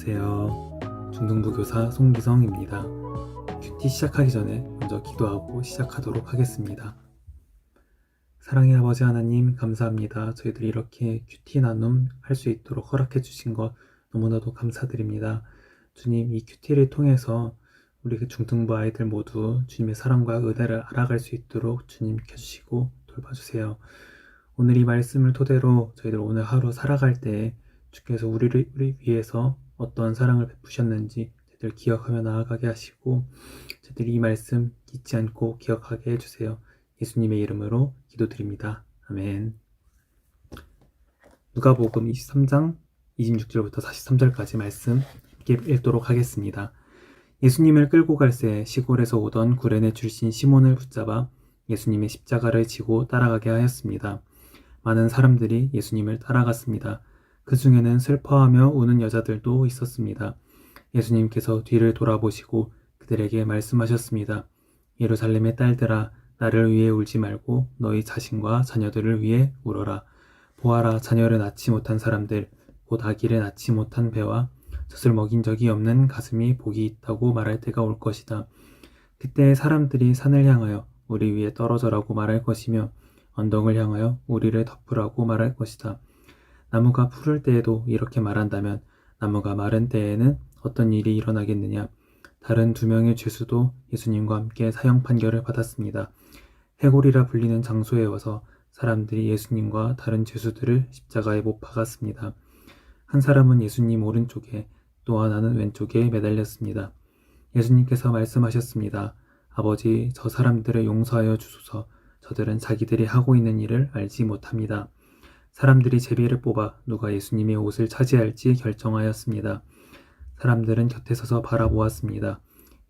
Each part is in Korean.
안녕하세요. 중등부 교사 송기성입니다. 큐티 시작하기 전에 먼저 기도하고 시작하도록 하겠습니다. 사랑의 아버지 하나님 감사합니다. 저희들이 이렇게 큐티 나눔 할 수 있도록 허락해 주신 것 너무나도 감사드립니다. 주님, 이 큐티를 통해서 우리 중등부 아이들 모두 주님의 사랑과 은혜를 알아갈 수 있도록 주님 켜주시고 돌봐주세요. 오늘 이 말씀을 토대로 저희들 오늘 하루 살아갈 때 주께서 우리 위해서 어떤 사랑을 베푸셨는지 저희들 기억하며 나아가게 하시고 저희들이 이 말씀 잊지 않고 기억하게 해주세요. 예수님의 이름으로 기도드립니다. 아멘. 누가복음 23장 26절부터 43절까지 말씀 함께 읽도록 하겠습니다. 예수님을 끌고 갈 새 시골에서 오던 구레네 출신 시몬을 붙잡아 예수님의 십자가를 지고 따라가게 하였습니다. 많은 사람들이 예수님을 따라갔습니다. 그 중에는 슬퍼하며 우는 여자들도 있었습니다. 예수님께서 뒤를 돌아보시고 그들에게 말씀하셨습니다. 예루살렘의 딸들아, 나를 위해 울지 말고 너희 자신과 자녀들을 위해 울어라. 보아라, 자녀를 낳지 못한 사람들, 곧 아기를 낳지 못한 배와 젖을 먹인 적이 없는 가슴이 복이 있다고 말할 때가 올 것이다. 그때 사람들이 산을 향하여 우리 위에 떨어져라고 말할 것이며 언덕을 향하여 우리를 덮으라고 말할 것이다. 나무가 푸를 때에도 이렇게 말한다면 나무가 마른 때에는 어떤 일이 일어나겠느냐. 다른 두 명의 죄수도 예수님과 함께 사형 판결을 받았습니다. 해골이라 불리는 장소에 와서 사람들이 예수님과 다른 죄수들을 십자가에 못 박았습니다. 한 사람은 예수님 오른쪽에 또 하나는 왼쪽에 매달렸습니다. 예수님께서 말씀하셨습니다. 아버지, 저 사람들을 용서하여 주소서. 저들은 자기들이 하고 있는 일을 알지 못합니다. 사람들이 제비를 뽑아 누가 예수님의 옷을 차지할지 결정하였습니다. 사람들은 곁에 서서 바라보았습니다.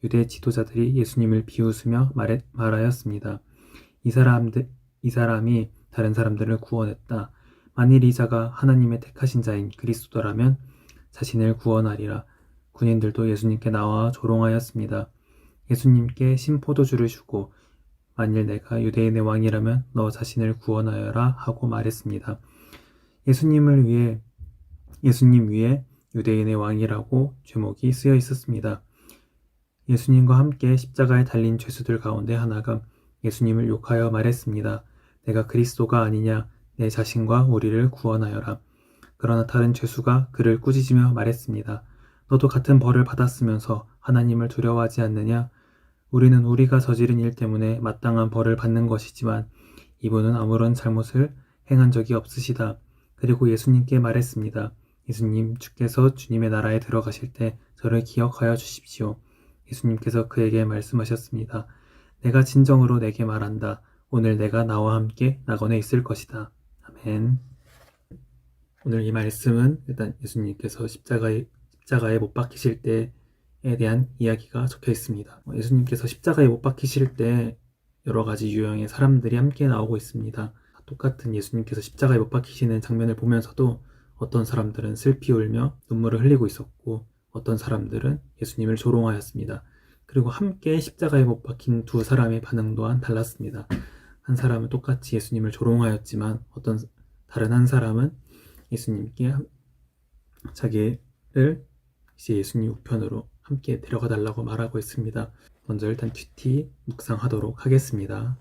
유대 지도자들이 예수님을 비웃으며 말하였습니다. 이 사람이 다른 사람들을 구원했다. 만일 이 자가 하나님의 택하신 자인 그리스도라면 자신을 구원하리라. 군인들도 예수님께 나와 조롱하였습니다. 예수님께 신포도주를 주고 만일 내가 유대인의 왕이라면 너 자신을 구원하여라 하고 말했습니다. 예수님 위에 유대인의 왕이라고 제목이 쓰여 있었습니다. 예수님과 함께 십자가에 달린 죄수들 가운데 하나가 예수님을 욕하여 말했습니다. 내가 그리스도가 아니냐, 내 자신과 우리를 구원하여라. 그러나 다른 죄수가 그를 꾸짖으며 말했습니다. 너도 같은 벌을 받았으면서 하나님을 두려워하지 않느냐? 우리는 우리가 저지른 일 때문에 마땅한 벌을 받는 것이지만 이분은 아무런 잘못을 행한 적이 없으시다. 그리고 예수님께 말했습니다. 예수님, 주께서 주님의 나라에 들어가실 때 저를 기억하여 주십시오. 예수님께서 그에게 말씀하셨습니다. 내가 진정으로 내게 말한다. 오늘 내가 나와 함께 낙원에 있을 것이다. 아멘. 오늘 이 말씀은 일단 예수님께서 십자가에 못 박히실 때에 대한 이야기가 적혀 있습니다. 예수님께서 십자가에 못 박히실 때 여러 가지 유형의 사람들이 함께 나오고 있습니다. 똑같은 예수님께서 십자가에 못 박히시는 장면을 보면서도 어떤 사람들은 슬피 울며 눈물을 흘리고 있었고 어떤 사람들은 예수님을 조롱하였습니다. 그리고 함께 십자가에 못 박힌 두 사람의 반응 또한 달랐습니다. 한 사람은 똑같이 예수님을 조롱하였지만 다른 한 사람은 예수님께 자기를 이제 예수님 우편으로 함께 데려가 달라고 말하고 있습니다. 먼저 일단 큐티 묵상하도록 하겠습니다.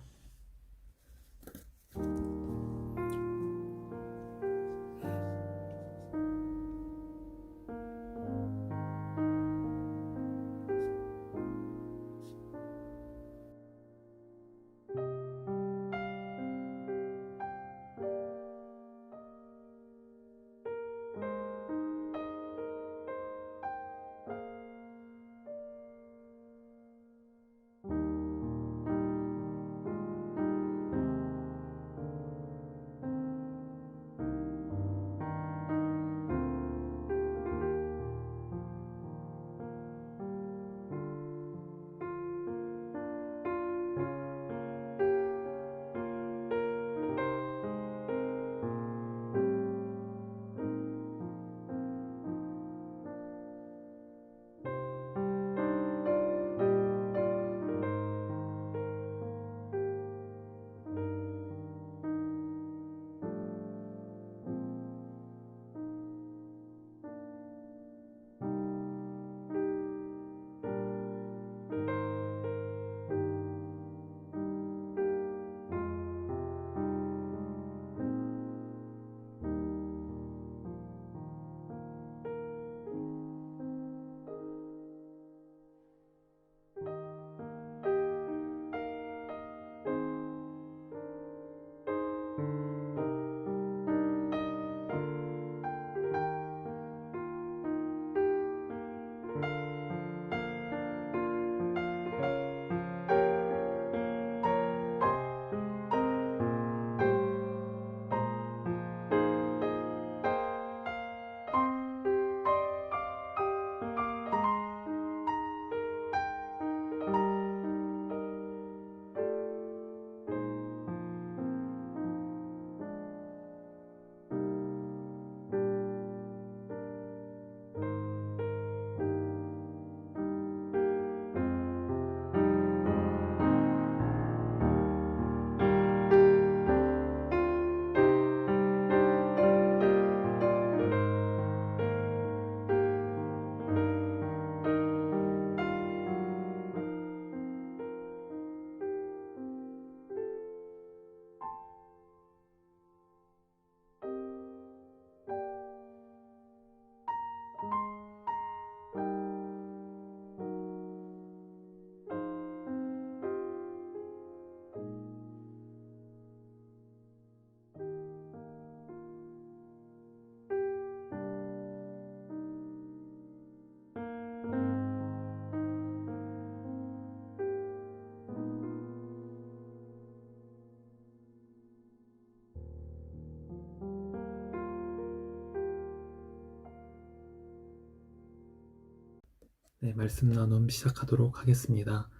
네, 말씀 나눔 시작하도록 하겠습니다.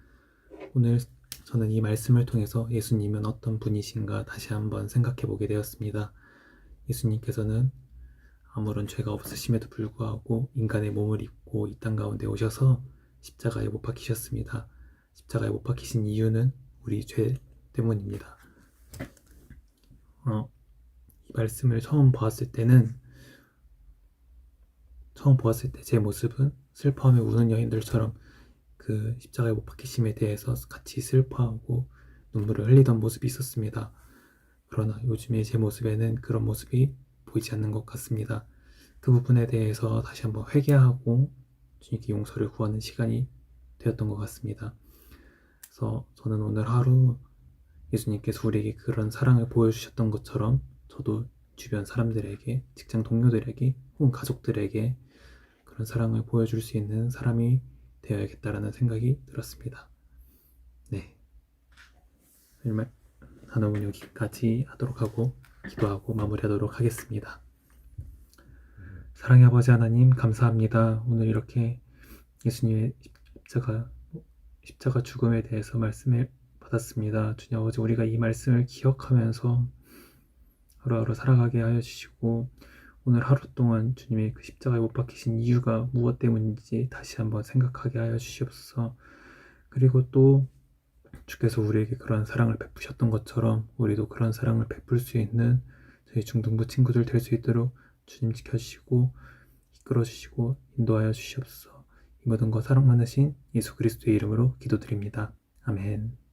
오늘 저는 이 말씀을 통해서 예수님은 어떤 분이신가 다시 한번 생각해 보게 되었습니다. 예수님께서는 아무런 죄가 없으심에도 불구하고 인간의 몸을 입고 이 땅 가운데 오셔서 십자가에 못 박히셨습니다. 십자가에 못 박히신 이유는 우리 죄 때문입니다. 이 말씀을 처음 보았을 때 제 모습은 슬퍼하며 우는 여인들처럼 그 십자가에 못 박히심에 대해서 같이 슬퍼하고 눈물을 흘리던 모습이 있었습니다. 그러나 요즘의 제 모습에는 그런 모습이 보이지 않는 것 같습니다. 그 부분에 대해서 다시 한번 회개하고 주님께 용서를 구하는 시간이 되었던 것 같습니다. 그래서 저는 오늘 하루 예수님께서 우리에게 그런 사랑을 보여주셨던 것처럼 저도 주변 사람들에게, 직장 동료들에게, 혹은 가족들에게 그런 사랑을 보여줄 수 있는 사람이 되어야겠다라는 생각이 들었습니다. 네. 나눔은 여기까지 하도록 하고 기도하고 마무리하도록 하겠습니다. 사랑의 아버지 하나님 감사합니다. 오늘 이렇게 예수님의 십자가 죽음에 대해서 말씀을 받았습니다. 주님 아버지, 우리가 이 말씀을 기억하면서 하루하루 살아가게 하여 주시고, 오늘 하루 동안 주님의 그 십자가에 못 박히신 이유가 무엇 때문인지 다시 한번 생각하게 하여 주시옵소서. 그리고 또 주께서 우리에게 그런 사랑을 베푸셨던 것처럼 우리도 그런 사랑을 베풀 수 있는 저희 중등부 친구들 될 수 있도록 주님 지켜주시고 이끌어 주시고 인도하여 주시옵소서. 이 모든 것 사랑 많으신 예수 그리스도의 이름으로 기도드립니다. 아멘.